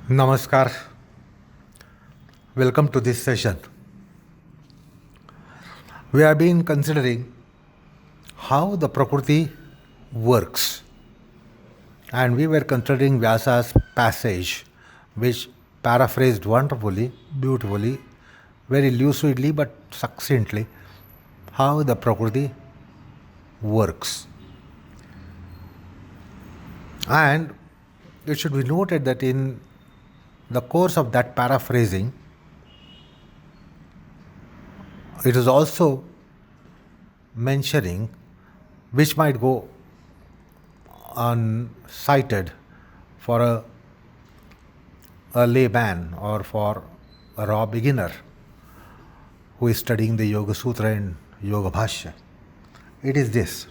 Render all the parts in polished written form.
Namaskar. Welcome to this session. We have been considering how the Prakriti works, and we were considering Vyasa's passage, which paraphrased wonderfully, beautifully, very lucidly but succinctly, how the Prakriti works. And it should be noted that in the course of that paraphrasing, it is also mentioning, which might go uncited for a layman or for a raw beginner who is studying the Yoga Sutra and Yoga Bhashya. It is this.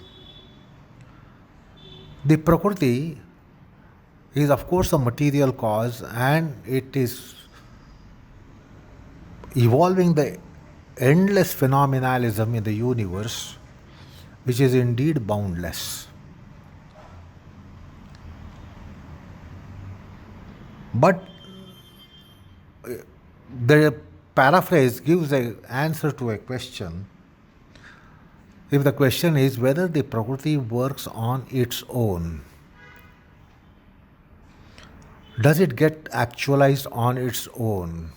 The Prakriti is, of course, a material cause, and it is evolving the endless phenomenalism in the universe, which is indeed boundless. But the paraphrase gives an answer to a question. If the question is whether the Prakriti works on its own, does it get actualized on its own?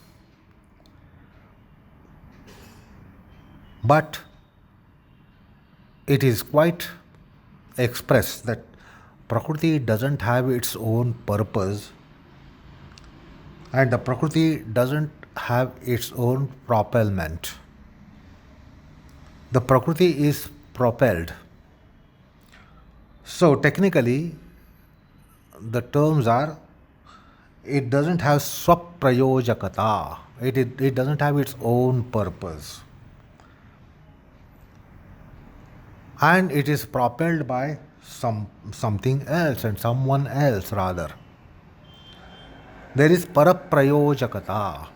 But it is quite expressed that Prakriti doesn't have its own purpose, and the Prakriti doesn't have its own propelment. The Prakriti is propelled. So technically, the terms are, it doesn't have swaprayojakata. It doesn't have its own purpose. And it is propelled by something else and someone else rather. There is paraprayojakata.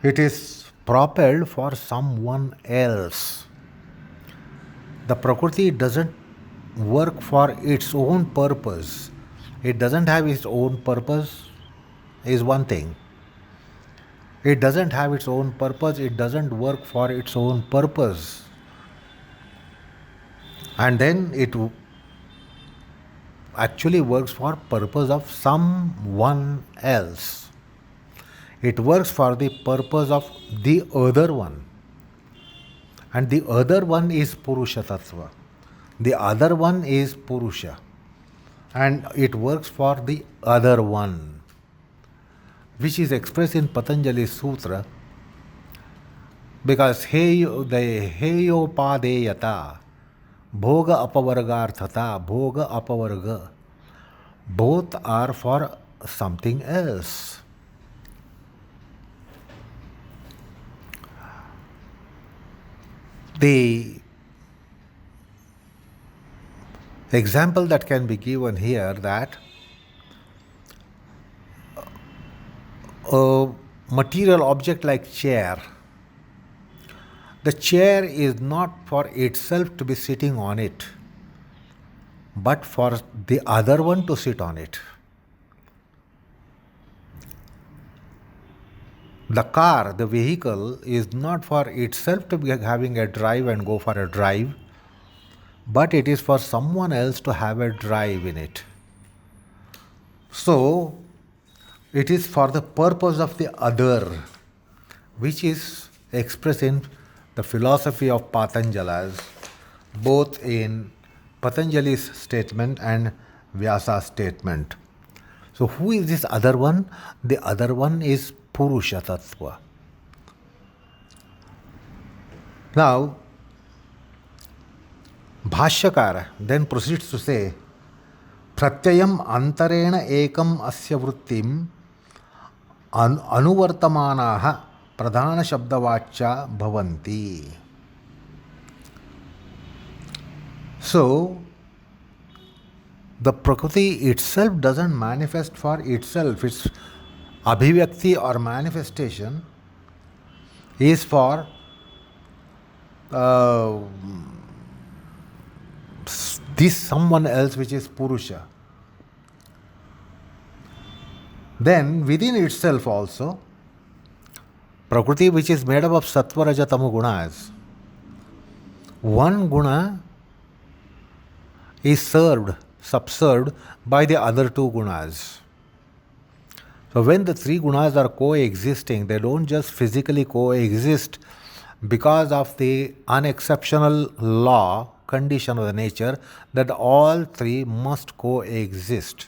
It is propelled for someone else. The Prakriti doesn't work for its own purpose. It doesn't have its own purpose is one thing. It doesn't have its own purpose, it doesn't work for its own purpose. And then it actually works for purpose of someone else. It works for the purpose of the other one. And the other one is Purusha Tattva. The other one is Purusha. And it works for the other one, which is expressed in Patanjali's Sutra, because the heyopadeyata, Bhoga Apavargarthata, Bhoga Apavarga, both are for something else. The example that can be given here, that a material object like chair, the chair is not for itself to be sitting on it, but for the other one to sit on it. The car, the vehicle, is not for itself to be having a drive and go for a drive, but it is for someone else to have a drive in it. So, it is for the purpose of the other, which is expressed in the philosophy of Patanjala's, both in Patanjali's statement and Vyasa's statement. So, who is this other one? The other one is Purusha Tattva. Now, Bhashyakara then proceeds to say, Pratyayam antarena ekam asya vrittim anuvartamanaha pradhana shabdavacha bhavanti. So, the Prakriti itself doesn't manifest for itself. Its abhivyakti or manifestation is for this someone else, which is Purusha. Then within itself also, Prakriti, which is made up of sattva, raja, tamo gunas, one guna is subserved by the other two gunas. So when the three gunas are coexisting, they don't just physically coexist because of the unexceptional law, condition of the nature, that all three must coexist.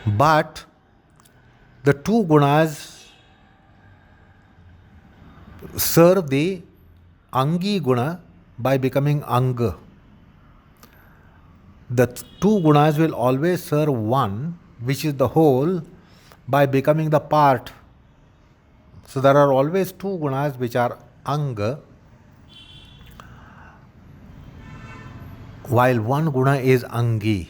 But the two gunas serve the Angi guna by becoming Anga. The two gunas will always serve one, which is the whole, by becoming the part. So there are always two gunas which are Anga, while one guna is Angi.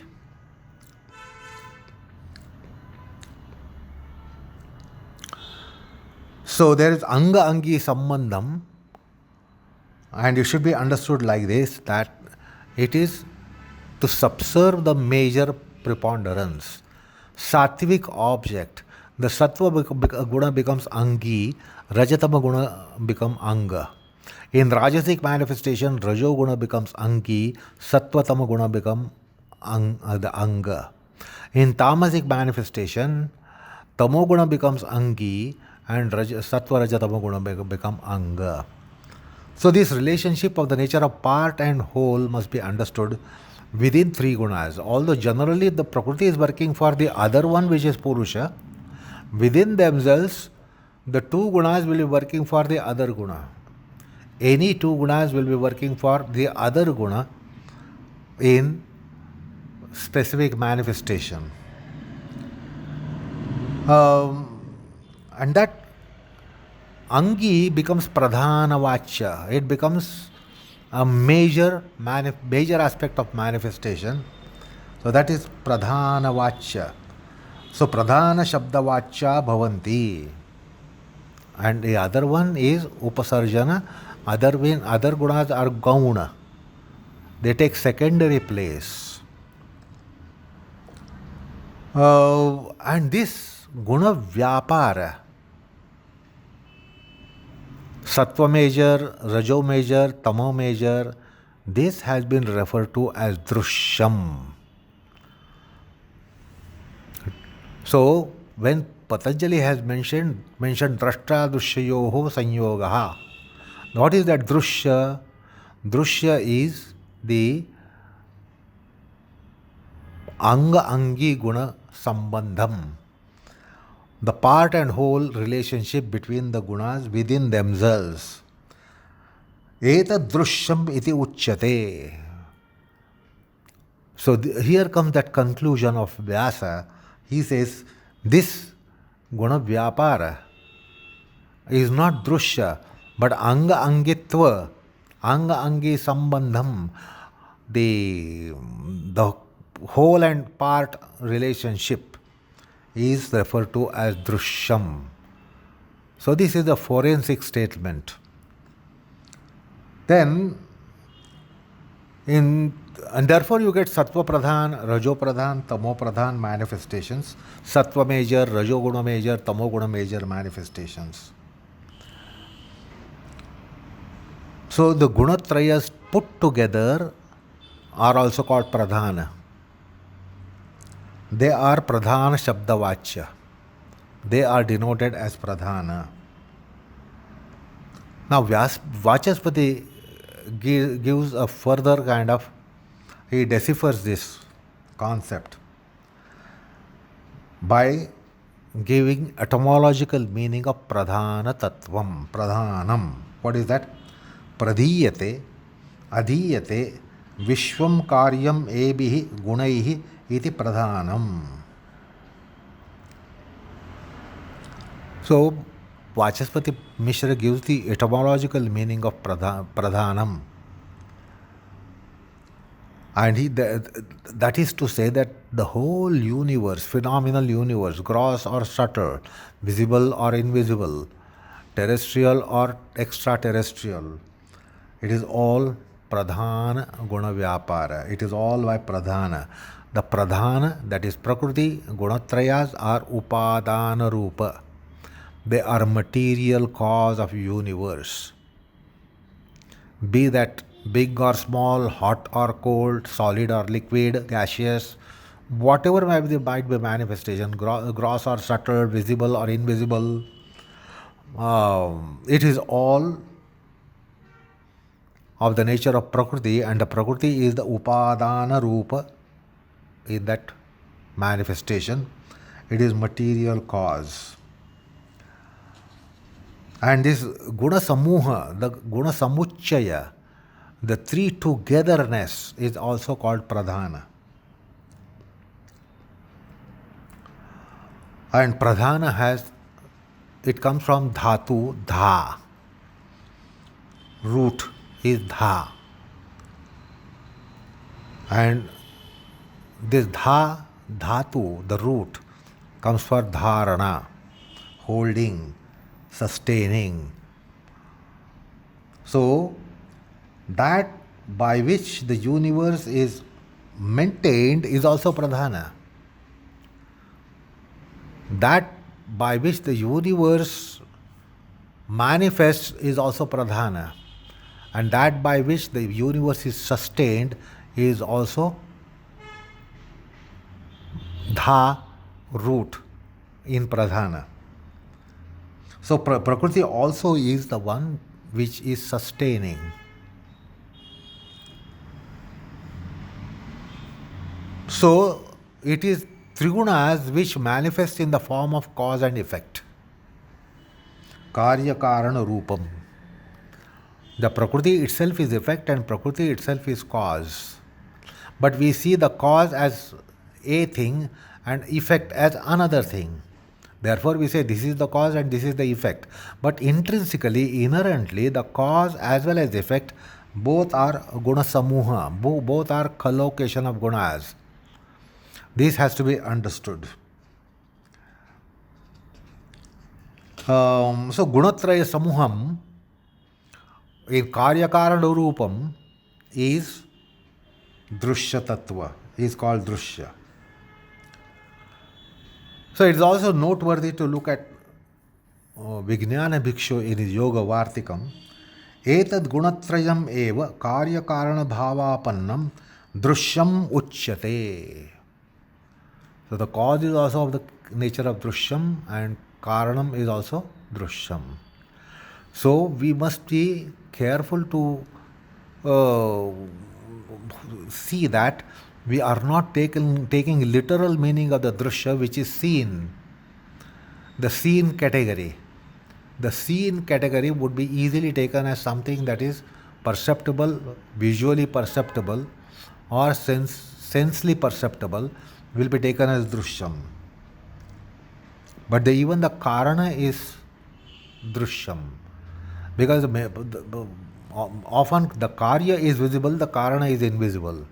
So there is Anga Angi Sambandham, and it should be understood like this, that it is to subserve the major preponderance. Sattvic object, the sattva guna becomes Angi, Rajatama guna become Anga. In Rajasic manifestation, Rajo guna becomes Angi, Sattvatama guna become the Anga. In Tamasic manifestation, Tamo guna becomes Angi, and Sattva Rajatama guna become Anga. So this relationship of the nature of part and whole must be understood within three gunas. Although generally the Prakriti is working for the other one, which is Purusha, within themselves the two gunas will be working for the other guna. Any two gunas will be working for the other guna in specific manifestation. And that Angi becomes Pradhana Vachya. It becomes a major aspect of manifestation. So that is Pradhana Vachya. So Pradhana Shabda Vachya Bhavanti. And the other one is Upasarjana. Other gunas are Gauna. They take secondary place. And this Guna Vyapara, Sattva major, Rajo major, Tamo major, this has been referred to as Drishyam. So, when Patanjali has mentioned Drashtra Drishyayoho Sanyogaha, what is that Drishya? Drishya is the Anga Angi Guna Sambandham, the part and whole relationship between the gunas within themselves. Etad Drishyam iti uchyate. So here comes that conclusion of Vyasa. He says this Guna Vyapara is not Drishya, but Anga Angitva, Anga Angi Sambandham, the whole and part relationship is referred to as Drishyam. So this is a forensic statement. Then, and therefore you get Sattva Pradhan, Rajo Pradhan, Tamo Pradhan manifestations, Sattva major, Rajo Guna major, Tamo Guna major manifestations. So the Gunatrayas put together are also called Pradhana. They are Pradhana Shabdavachya. They are denoted as Pradhana. Now Vachaspati gives a further kind of, he deciphers this concept by giving etymological meaning of Pradhana Tattvam, Pradhanam. What is that? Pradhiyate, Adhiyate, Vishwam Karyam Ebihi Gunaihi iti Pradhanam. So, Vachaspati Mishra gives the etymological meaning of Pradhanam. And that is to say that the whole universe, phenomenal universe, gross or subtle, visible or invisible, terrestrial or extraterrestrial, it is all pradhana guna vyapara. It is all by pradhana. The pradhana, that is prakruti, gunatrayas are upadana rupa. They are material cause of universe. Be that big or small, hot or cold, solid or liquid, gaseous, whatever might be manifestation, gross or subtle, visible or invisible, it is all of the nature of Prakriti, and the Prakriti is the Upadana Rupa in that manifestation. It is material cause. And this Guna Samuha, the Guna Samuccaya, the three togetherness is also called Pradhana. And Pradhana it comes from Dhatu, Dha. Root is Dha. And this Dhatu, the root, comes for Dharana, holding, sustaining. So, that by which the universe is maintained is also Pradhana. That by which the universe manifests is also Pradhana. And that by which the universe is sustained is also Dha, root in Pradhana. So Prakriti also is the one which is sustaining. So it is Trigunas which manifest in the form of cause and effect. Karya Karana Rupam. The Prakriti itself is effect and Prakriti itself is cause. But we see the cause as a thing and effect as another thing. Therefore, we say this is the cause and this is the effect. But intrinsically, inherently, the cause as well as effect, both are Guna Samuha, both are collocation of gunas. This has to be understood. So, Gunatraya Samuham in Karya Karana Rupam is Drushya Tattva, is called Drushya. So, it is also noteworthy to look at Vijnana Bhikshu in his Yoga Vartikam. Etad Gunatrayam eva Karya Karana Bhavapannam Drushyam Uchyate. So the cause is also of the nature of Drushyam and Karanam is also Drushyam. So we must be careful to see that we are not taking literal meaning of the Drushya which is seen, the seen category. The seen category would be easily taken as something that is perceptible, visually perceptible or sensely perceptible, will be taken as Drushyam. But even the Karana is Drushyam. Because often the Karya is visible, the Karana is invisible.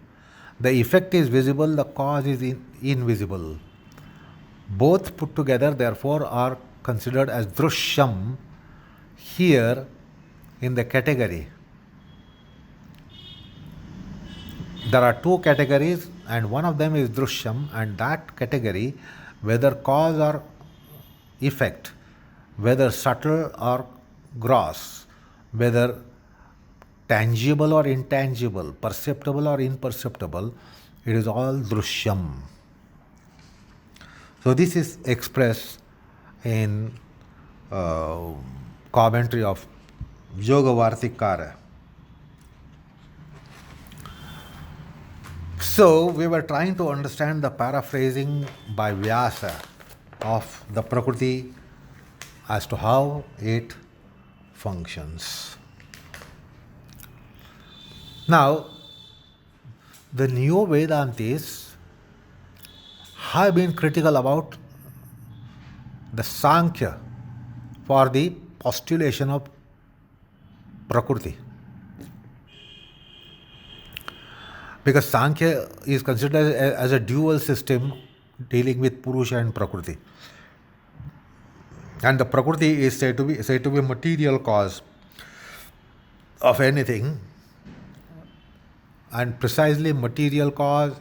The effect is visible, the cause is invisible. Both put together, therefore, are considered as Drushyam here in the category. There are two categories and one of them is Drushyam, and that category, whether cause or effect, whether subtle or gross, whether tangible or intangible, perceptible or imperceptible, it is all Drushyam. So this is expressed in commentary of Yoga Vartikara. So we were trying to understand the paraphrasing by Vyasa of the Prakriti as to how it functions. Now, the Neo Vedantis have been critical about the Sankhya for the postulation of Prakriti. Because Sankhya is considered as a dual system dealing with Purusha and Prakriti. And the Prakriti is said to be material cause of anything. and precisely material cause,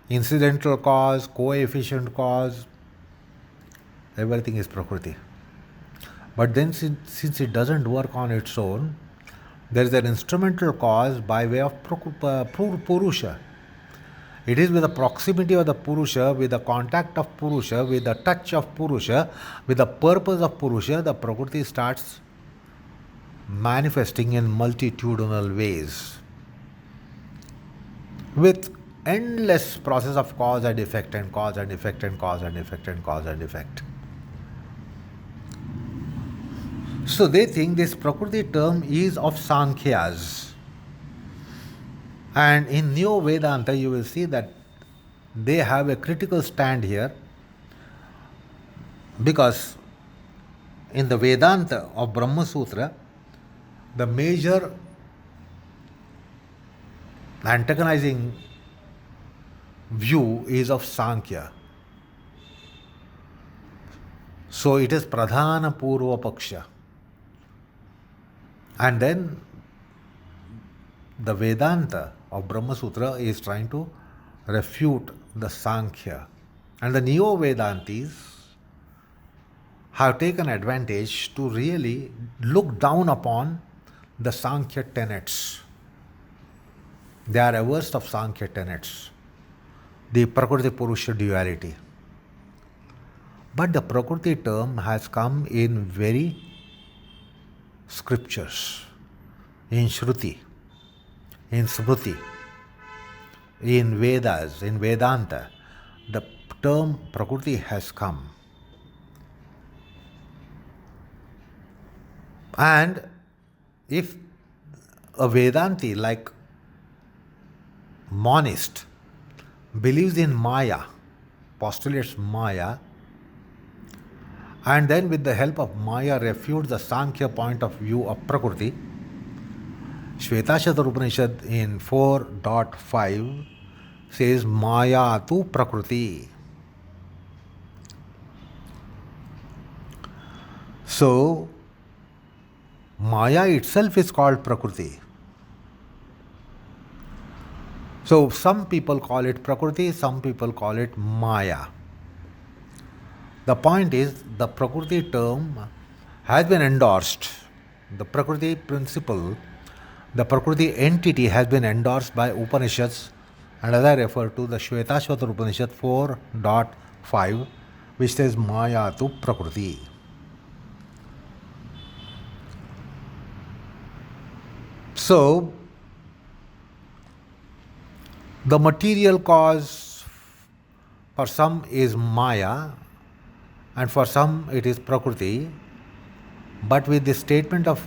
incidental cause, coefficient cause, everything is Prakriti. But then, since it doesn't work on its own, there is an instrumental cause by way of Purusha. It is with the proximity of the Purusha, with the contact of Purusha, with the touch of Purusha, with the purpose of Purusha, the Prakriti starts manifesting in multitudinal ways with endless process of cause and effect and cause and effect and cause and effect and cause and effect. So they think this Prakriti term is of Sankhyas. And in Neo Vedanta, you will see that they have a critical stand here, because in the Vedanta of Brahma Sutra, the major antagonizing view is of Sankhya. So it is Pradhana Purva Paksha. And then the Vedanta of Brahma Sutra is trying to refute the Sankhya. And the Neo Vedantis have taken advantage to really look down upon the Sankhya tenets. They are averse of Sankhya tenets, the Prakriti Purusha duality. But the Prakriti term has come in very scriptures, in Shruti, in Smriti, in Vedas, in Vedanta. The term Prakriti has come. And if a Vedanti like monist believes in Maya, postulates Maya, and then with the help of Maya refutes the Sankhya point of view of Prakriti, Shvetashvatara Upanishad in 4.5 says Maya tu Prakriti. So, Maya itself is called Prakriti. So, some people call it Prakriti, some people call it Maya. The point is, the Prakriti term has been endorsed. The Prakriti principle, the Prakriti entity has been endorsed by Upanishads, and as I refer to the Shvetashvatara Upanishad 4.5, which says Maya tu Prakriti. So, the material cause for some is Maya, and for some it is Prakriti, but with the statement of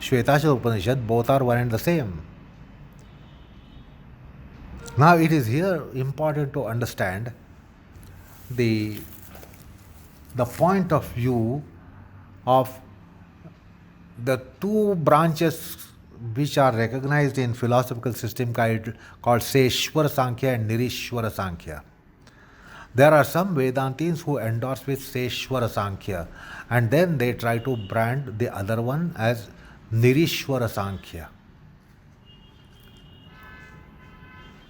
Shvetashvatara Upanishad, both are one and the same. Now it is here important to understand the point of view of the two branches which are recognized in philosophical system called Seshwara Sankhya and Nirishwara Sankhya. There are some Vedantins who endorse with Seshwara Sankhya, and then they try to brand the other one as Nirishwara Sankhya.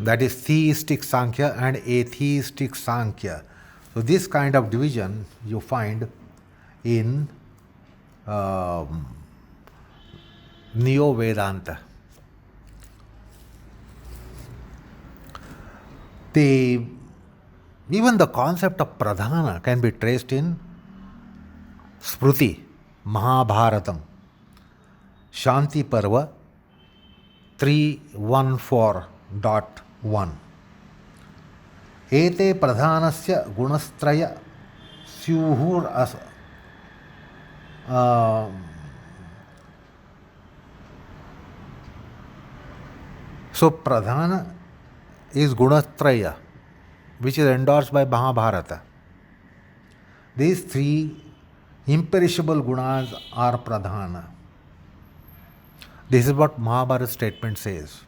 That is theistic Sankhya and atheistic Sankhya. So this kind of division you find in Neo Vedanta. Even the concept of pradhana can be traced in Smriti, Mahabharatam, Shanti Parva 314.1. Ete pradhanasya gunastraya syuhur So pradhana is gunastraya, which is endorsed by Mahabharata. These three imperishable gunas are pradhana. This is what Mahabharata statement says.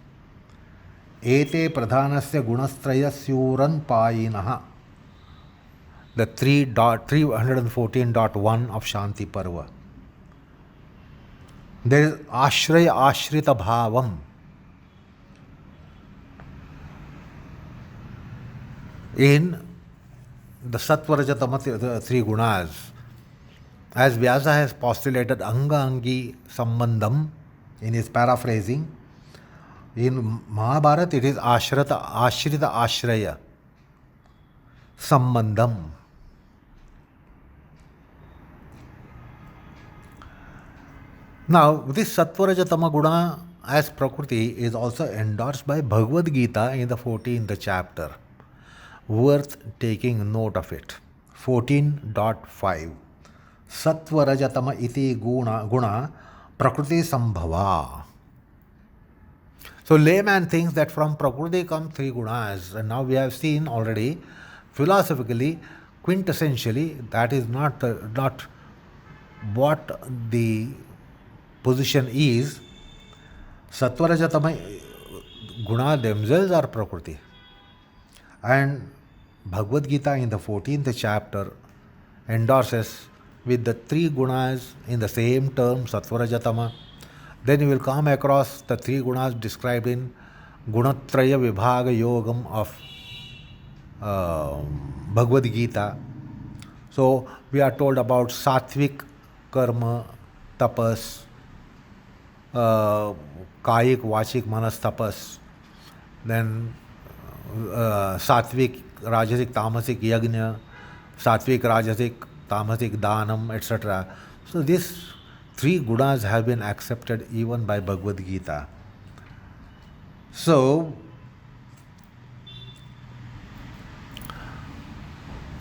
Ete pradhanasya gunastraya syuran payinaha. The 314.1 of Shanti Parva. There is ashraya ashrita bhavam. In the sattva raja tama three gunas, as Vyasa has postulated Anga Angi sambandham in his paraphrasing, in Mahabharata it is ashrita ashraya sambandham. Now, this Sattva Tama Guna as Prakruti is also endorsed by Bhagavad Gita in the 14th chapter. Worth taking note of it. 14.5 Sattva Rajatama iti guna Prakruti Sambhava. So layman thinks that from Prakruti come three gunas, and now we have seen already philosophically, quintessentially, that is not what the position is. Sattva Rajatama guna themselves are Prakruti. And Bhagavad Gita in the 14th chapter endorses with the three gunas in the same term, Sattva Rajatama. Then you will come across the three gunas described in Gunatraya Vibhaga Yogam of Bhagavad Gita. So we are told about sattvic karma, tapas, kayik, vachik, manas, tapas, then sattvic, rajasic, tamasic, yajna, sattvic, rajasic, tamasic, danam, etc. So these three gunas have been accepted even by Bhagavad Gita. So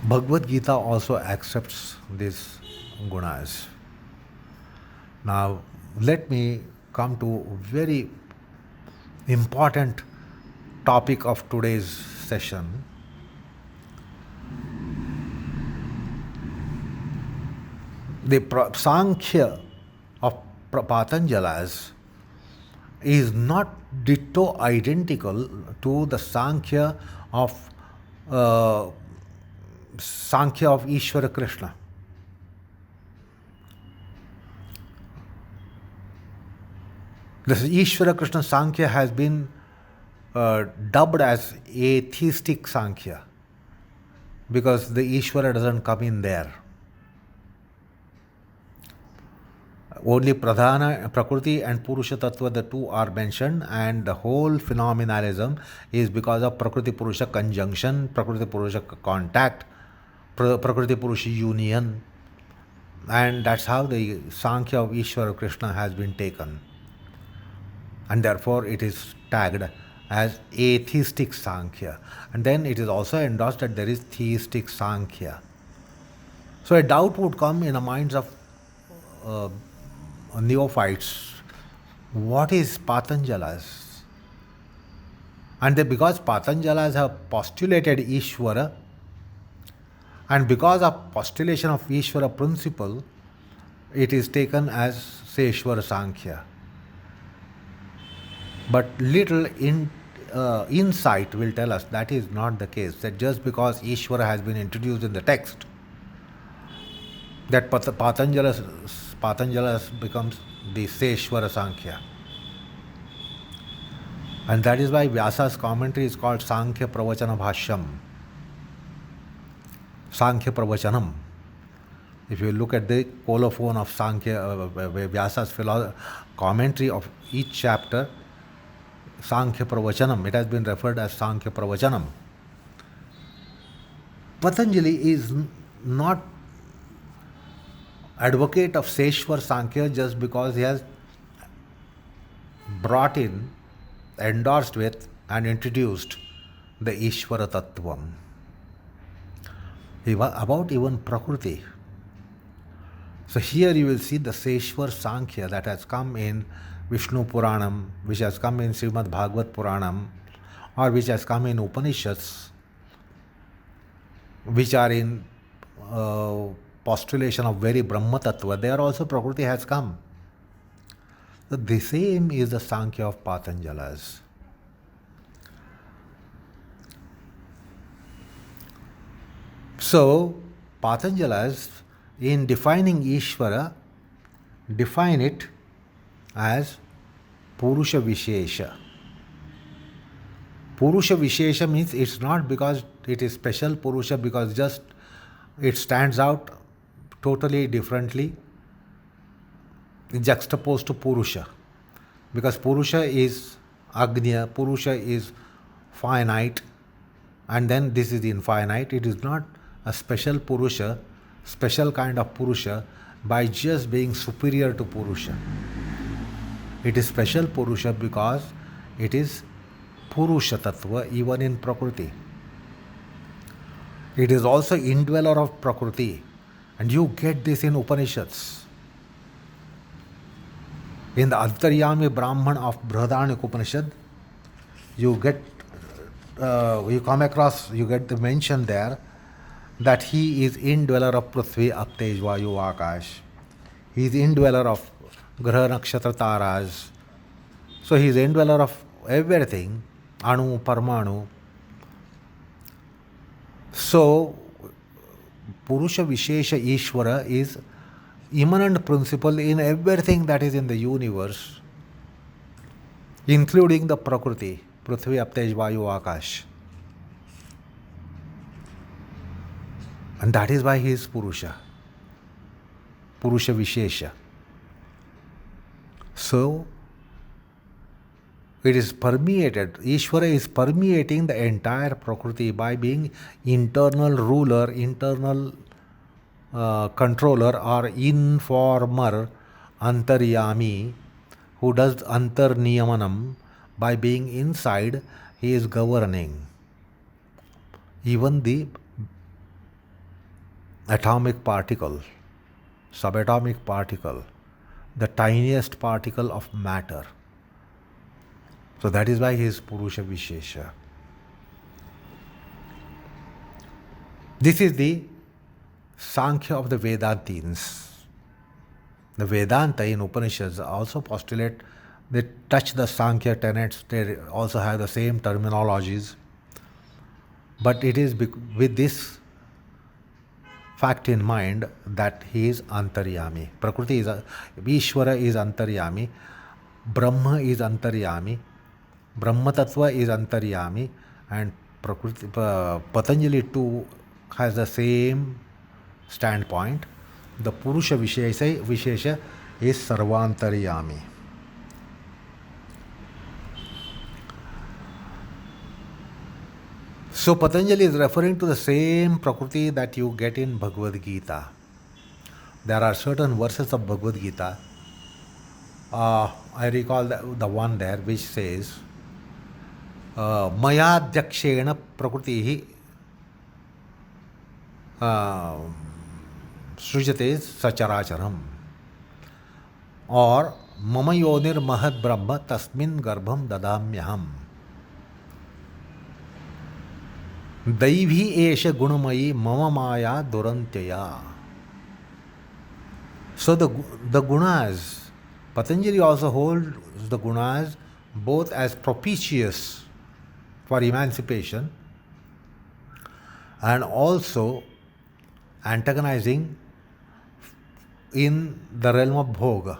Bhagavad Gita also accepts these gunas. Now let me come to a very important topic of today's session. The Sankhya of Patanjala's is not ditto identical to the Sankhya of Ishvara Krishna. This Ishvara Krishna Sankhya has been dubbed as a theistic Sankhya because the Ishvara doesn't come in there. Only Pradhana, Prakruti and Purusha Tattva, the two are mentioned, and the whole phenomenalism is because of Prakruti Purusha conjunction, Prakruti Purusha contact, Prakruti Purusha union, and that's how the Sankhya of Ishvara Krishna has been taken. And therefore it is tagged as atheistic Sankhya. And then it is also endorsed that there is theistic Sankhya. So a doubt would come in the minds of neophytes. What is Patanjala's? And because Patanjalas have postulated Ishvara, and because of postulation of Ishvara principle, it is taken as Seshvara Sankhya. But little insight will tell us that is not the case, that just because Ishvara has been introduced in the text, that Patanjala's becomes the Seshvara Sankhya. And that is why Vyasa's commentary is called Sankhya Pravachana Bhashyam. Sankhya Pravachanam. If you look at the colophon of Sankhya, Vyasa's commentary of each chapter, Sankhya Pravachanam, it has been referred as Sankhya Pravachanam. Patanjali is not advocate of Seshwar Sankhya just because he has brought in, endorsed with and introduced the Ishvara Tattvam. About even Prakruti. So here you will see the Seshwar Sankhya that has come in Vishnu Puranam, which has come in Srimad Bhagavad Puranam, or which has come in Upanishads, which are in postulation of very Brahma Tattva. There also Prakruti has come. So the same is the Sankhya of Patanjala's. So Patanjala's, in defining Ishvara, define it as Purusha Vishesha. Purusha Vishesha means it's not because it is special Purusha, because just it stands out totally differently, juxtaposed to Purusha. Because Purusha is Agnya, Purusha is finite, and then this is infinite. It is not a special Purusha, special kind of Purusha, by just being superior to Purusha. It is special Purusha because it is Purusha Tattva even in Prakruti. It is also indweller of Prakruti, and you get this in Upanishads. In the Antaryami Brahman of Brihadaranyaka Upanishad, you get you get the mention there that he is indweller of Prithvi, Aptej, Vayu, Akash. He is indweller of Graha, Nakshatra, Taras. So he is indweller of everything, Anu, Parmanu. So Purusha Vishesha Ishvara is immanent principle in everything that is in the universe, including the Prakruti, Prithvi, Aptej, Vayu, Akash. And that is why he is Purusha. Purusha Vishesha. So, it is permeated. Ishvara is permeating the entire Prakriti by being internal ruler, internal controller or informer, Antaryami, who does Antarniyamanam. By being inside, he is governing. Even the atomic particle, subatomic particle, the tiniest particle of matter. So that is why he is Purusha Vishesha. This is the Sankhya of the Vedantins. The Vedanta in Upanishads also postulate, they touch the Sankhya tenets, they also have the same terminologies. But it is with this fact in mind that he is Antaryami. Prakruti is Ishvara is Antaryami, Brahma is Antaryami, Brahma Tattva is Antaryami, and Patanjali too has the same standpoint. The Purusha Vishesha is Sarvantaryami. So Patanjali is referring to the same Prakriti that you get in Bhagavad Gita. There are certain verses of Bhagavad Gita. I recall the one there which says, Mayadhyakshena Prakritihi Srujate Sacharacharam, or Mama Yonir Mahad Brahma Tasmin Garbham Dadamyaham. Daivi Esha Gunamayi Mama Maya Durantya. So the gunas, Patanjali also holds the gunas both as propitious for emancipation and also antagonizing in the realm of Bhoga.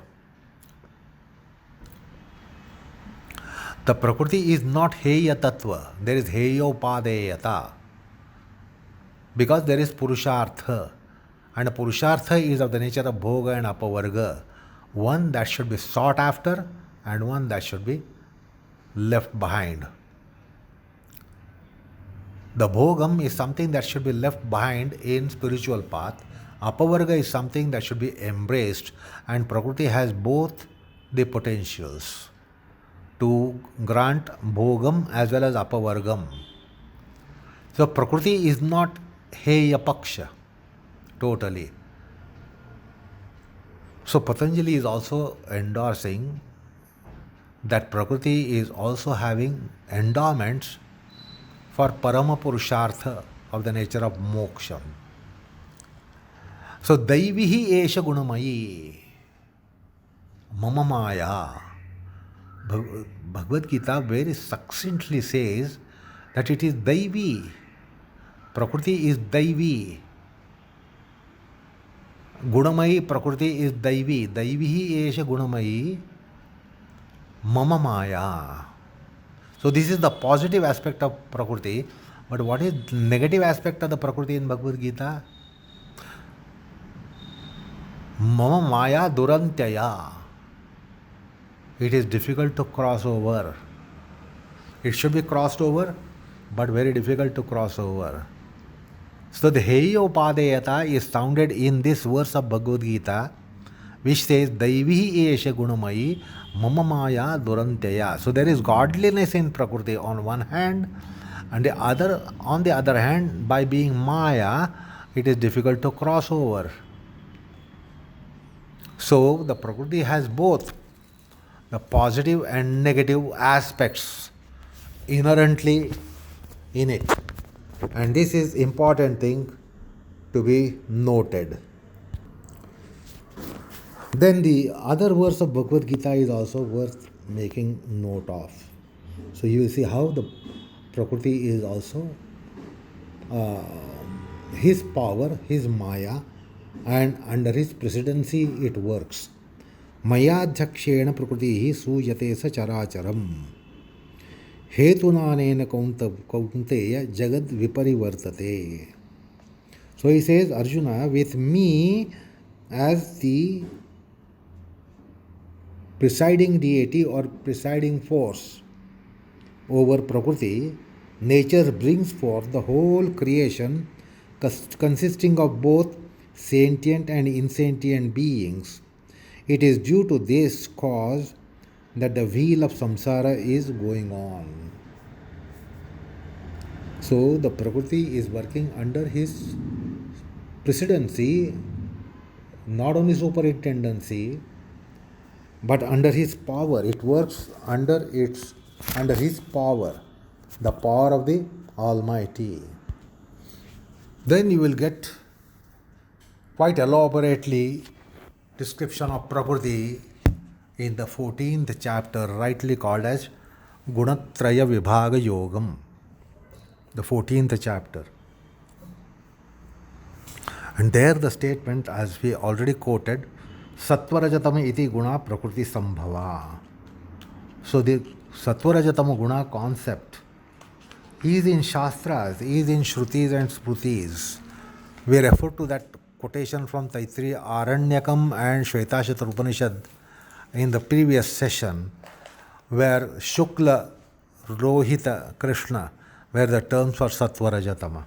The Prakriti is not Heya Tattva, there is Heyo Padeyata. Because there is Purushartha, and Purushartha is of the nature of Bhoga and Apavarga, one that should be sought after and one that should be left behind. The Bhogam is something that should be left behind in spiritual path. Apavarga is something that should be embraced, and Prakriti has both the potentials to grant Bhogam as well as Apavargam. So Prakriti is not Heya Paksha totally. So Patanjali is also endorsing that Prakriti is also having endowments for Parama Purushartha of the nature of moksha. So Daivihi Esha Gunamayi Mama Maya. Bhagavad Gita very succinctly says that it is Daivi. Prakriti is Daivi. Gunamayi Prakriti is Daivi. Daivihi Esha Gunamayi Mama Maya. So this is the positive aspect of Prakriti. But what is negative aspect of the Prakriti in Bhagavad Gita? Mama Maya Durantaya. It is difficult to cross over. It should be crossed over, but very difficult to cross over. So the Heyo Padayata is sounded in this verse of Bhagavad Gita, which says, Daivi Esha Gunamayi Mama Maya Durantaya. So there is godliness in Prakriti on one hand, and on the other hand, by being Maya, it is difficult to cross over. So the Prakriti has both the positive and negative aspects inherently in it. And this is important thing to be noted. Then the other verse of Bhagavad Gita is also worth making note of. So you will see how the Prakriti is also his power, his Maya, and under his presidency it works. Mayadhyakshena Prakriti suyate sa characharam. Hetunanena kaunteya jagad viparivartate. So he says, Arjuna, with me as the presiding deity or presiding force over Prakriti, nature brings forth the whole creation consisting of both sentient and insentient beings. It is due to this cause that the wheel of samsara is going on. So the Prakriti is working under his presidency, not only superintendency, but under his power. It works under his power, the power of the Almighty. Then you will get quite elaborately description of Prakriti in the 14th chapter, rightly called as Guna Traya Vibhaga Yogam, the 14th chapter. And there the statement, as we already quoted, Satvarajatama iti guna prakriti sambhava. So the Satvarajatama guna concept is in Shastras, is in Shrutis and Smrutis. We refer to that quotation from Taittiriya Aranyakam and Shvetashatar Upanishad in the previous session, where Shukla, Rohita, Krishna were the terms for Satvarajatama.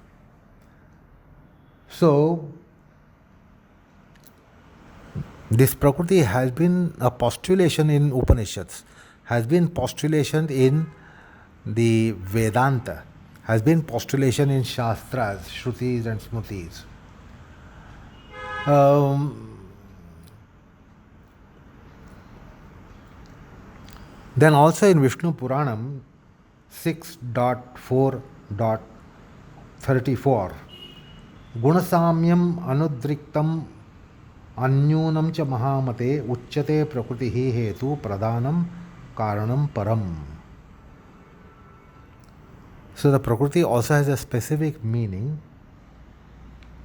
So this Prakriti has been a postulation in Upanishads, has been postulation in the Vedanta, has been postulation in Shastras, Shrutis and Smrutis. Then also in Vishnu Puranam 6.4.34, Gunasamyam anudriktam anyunam cha mahamate uchyate prakritihi hetu pradhanam karanam param. So the Prakriti also has a specific meaning,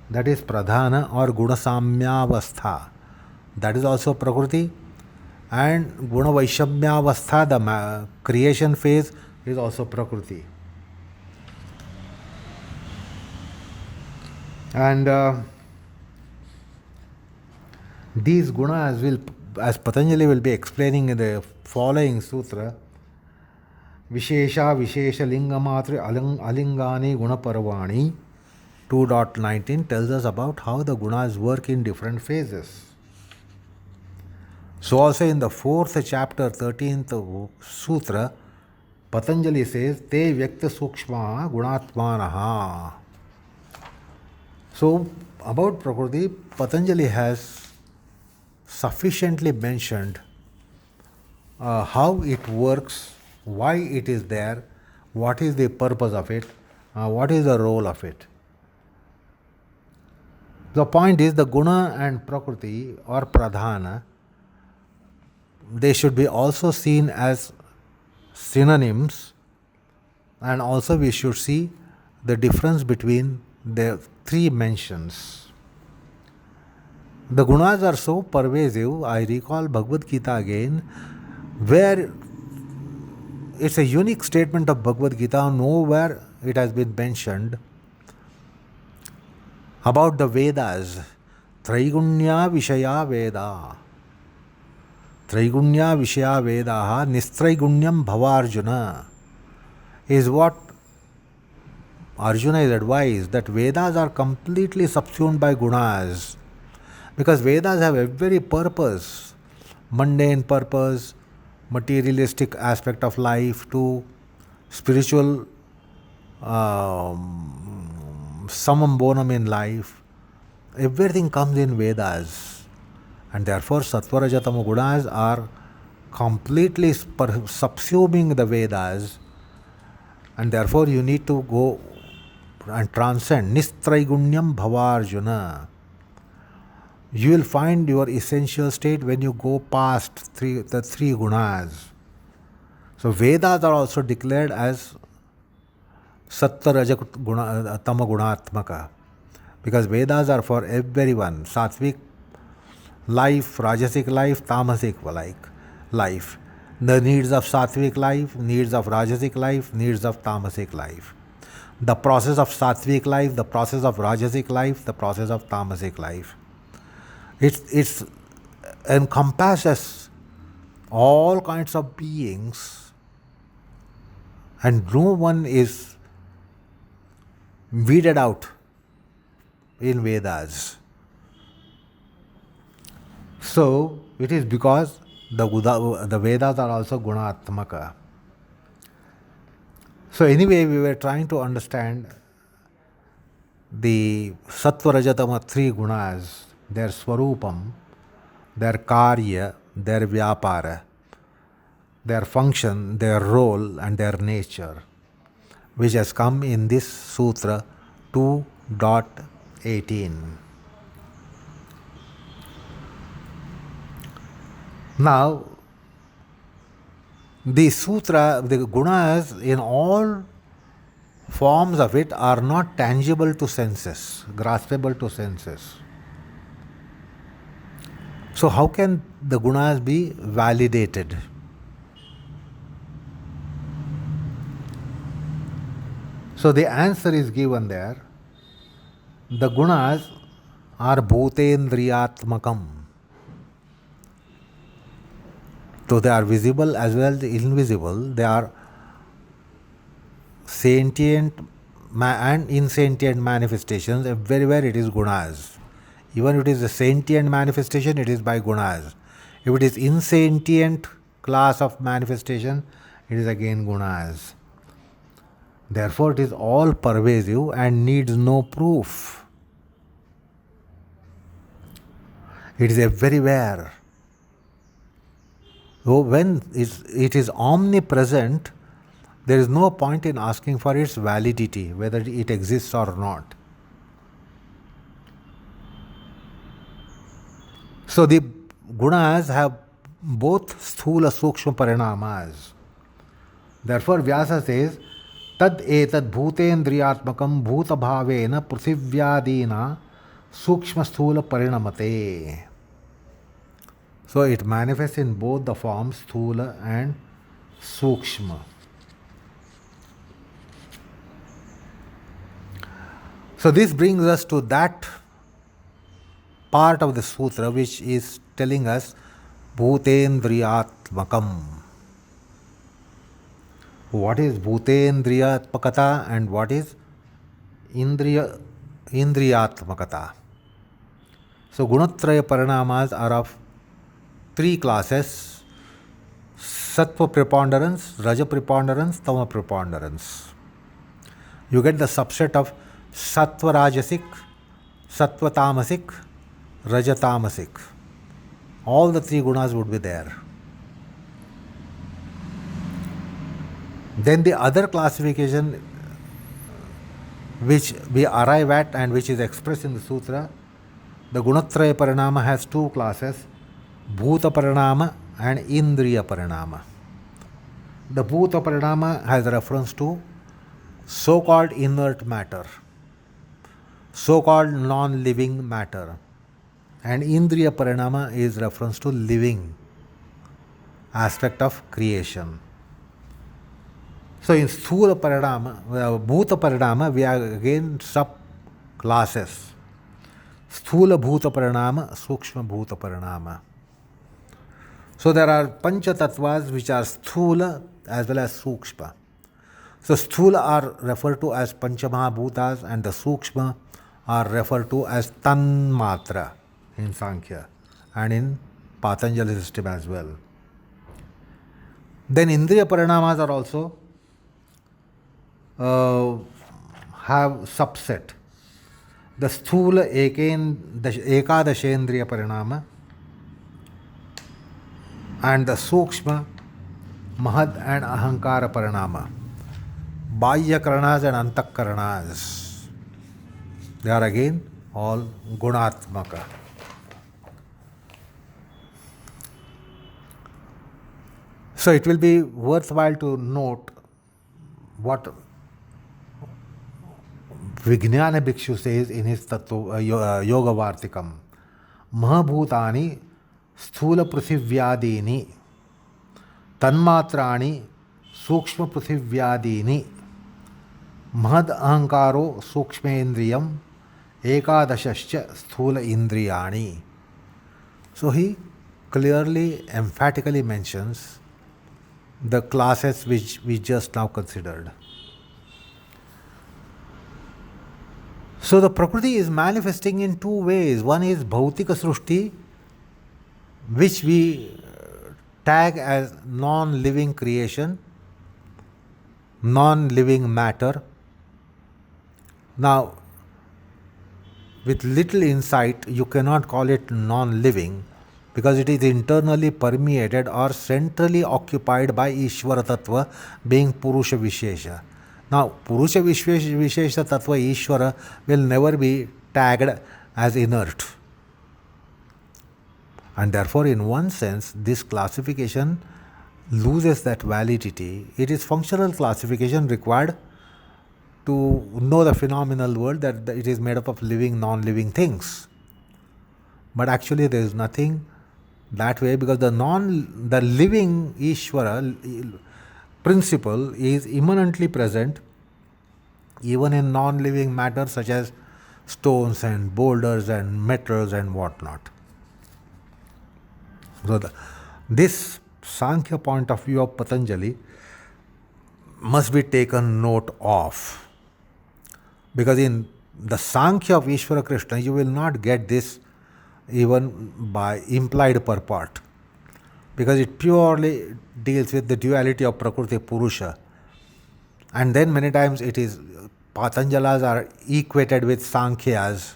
that is pradhana or gunasamyavastha. That is also Prakriti. And guna vaishamyavastha, the creation phase, is also Prakriti. And these gunas as Patanjali will be explaining in the following sutra, Vishesha Vishesha Lingamatri Alingani Gunaparvani 2.19 tells us about how the gunas work in different phases. So also in the 4th chapter, 13th sutra, Patanjali says, Te Vyakta Sukshma Gunatmanaha. So about Prakriti, Patanjali has sufficiently mentioned how it works, why it is there, what is the purpose of it, what is the role of it. The point is the guna and prakriti or pradhana, they should be also seen as synonyms, and also we should see the difference between the three mentions. The gunas are so pervasive. I recall Bhagavad Gita again, where it's a unique statement of Bhagavad Gita. Nowhere it has been mentioned about the Vedas. Traigunya Vishaya Veda. Traigunya Vishaya Vedaha Nistraigunyam Bhavarjuna is what Arjuna is advised, that Vedas are completely subsumed by gunas, because Vedas have every purpose, mundane purpose, materialistic aspect of life to spiritual summum bonum in life. Everything comes in Vedas, and therefore sattva raja tama gunas are completely subsuming the Vedas, and therefore you need to go and transcend nistraigunyam bhavarjuna. You will find your essential state when you go past the three gunas. So Vedas are also declared as sattva raja tama gunatmaka, because Vedas are for everyone: sattvic life, rajasic life, tamasic life. The needs of sattvic life, needs of rajasic life, needs of tamasic life. The process of sattvic life, the process of rajasic life, the process of tamasic life. It's encompasses all kinds of beings, and no one is weeded out in Vedas. So it is because the Vedas are also gunatmaka. So anyway, we were trying to understand the sattva rajatama three gunas, their swarupam, their karya, their vyapara, their function, their role, and their nature, which has come in this sutra 2.18. Now, the sutra, the gunas in all forms of it are not tangible to senses, graspable to senses. So how can the gunas be validated? So the answer is given there. The gunas are bhutendriyatmakam. So they are visible as well as invisible. They are sentient and insentient manifestations. Everywhere it is gunas. Even if it is a sentient manifestation, it is by gunas. If it is insentient class of manifestation, it is again gunas. Therefore, it is all pervasive and needs no proof. It is everywhere. So when it is omnipresent, there is no point in asking for its validity, whether it exists or not. So the gunas have both sthula sukshma parinamas. Therefore Vyasa says, tad etad bhutendriyatmakam bhuta bhavena pruthivyadina sukshma sthula parinamate. So it manifests in both the forms sthula and sukshma. So this brings us to that part of the sutra which is telling us bhutendriyatmakam. What is bhutendriyatmakata and what is indriyatmakata? So gunatraya parinamas are of three classes: sattva preponderance, raja preponderance, tama preponderance. You get the subset of sattva rajasic, sattva tamasic, raja tamasic. All the three gunas would be there. Then the other classification which we arrive at and which is expressed in the sutra, the gunatraya parinama has two classes: bhuta parinama and indriya parinama. The bhuta parinama has reference to so-called inert matter, so-called non-living matter, and indriya parinama is reference to living aspect of creation. So in Sthula Parinama, Bhuta Parinama, we have again sub-classes. Sthula Bhuta Parinama, Sukshma Bhuta Parinama. So there are Pancha Tattvas which are Sthula as well as Sukshma. So Sthula are referred to as Panchamahabhutas and the Sukshma are referred to as Tanmatra in Sankhya and in Patanjali system as well. Then Indriya Parinamas are also have subset. The Sthula Ekadashendriya Parinama and the Sukshma Mahad and Ahankara Parinama. Bahya Karanas and Antak Karanas. They are again all Gunatmaka. So it will be worthwhile to note what Vijnana Bhikshu says in his Yoga Vartikam. Mahabhutani Sthula Pruthivyadini Tanmatrani Sukshma Pruthivyadini Mahad Ahankaro Sukshmendriyam Ekadashascha Sthula Indriyani. So he clearly, emphatically mentions the classes which we just now considered. So the Prakriti is manifesting in two ways. One is Bhautika Srushti, which we tag as non-living creation, non-living matter. Now, with little insight, you cannot call it non-living because it is internally permeated or centrally occupied by Ishvara Tattva, being Purusha Vishesha. Now, Purusha Vishesha Tattva Ishvara will never be tagged as inert. And therefore, in one sense, this classification loses that validity. It is functional classification required to know the phenomenal world, that it is made up of living, non-living things. But actually, there is nothing that way, because the living Ishvara principle is immanently present even in non-living matter such as stones and boulders and metals and whatnot. So this Sankhya point of view of Patanjali must be taken note of, because in the Sankhya of Ishvara Krishna you will not get this even by implied purport, because it purely deals with the duality of Prakriti Purusha. And then many times it is Patanjalas are equated with Sankhyas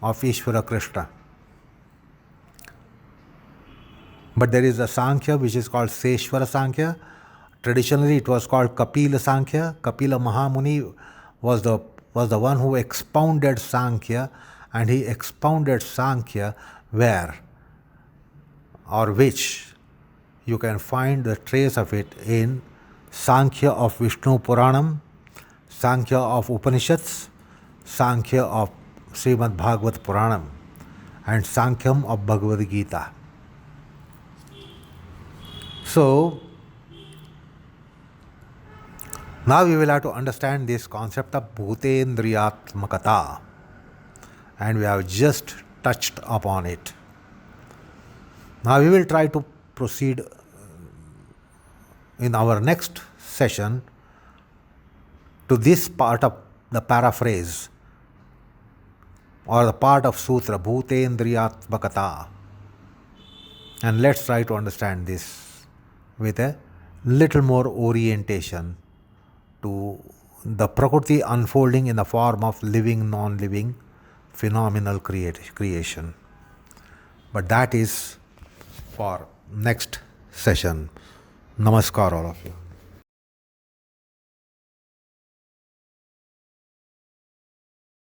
of Ishvara Krishna. But there is a Sankhya which is called Seshvara Sankhya. Traditionally it was called Kapila Sankhya. Kapila Mahamuni was the one who expounded Sankhya, and he expounded Sankhya where or which you can find the trace of it in Sankhya of Vishnu Puranam, Sankhya of Upanishads, Sankhya of Srimad Bhagavad Puranam, and Sankhyam of Bhagavad Gita. So, now we will have to understand this concept of Bhutendriyatmakata, and we have just touched upon it. Now we will try to proceed in our next session to this part of the paraphrase or the part of Sutra, Bhutendriyatmakata. And let's try to understand this with a little more orientation to the Prakriti unfolding in the form of living, non-living, phenomenal creation. But that is for next session. Namaskar all of you.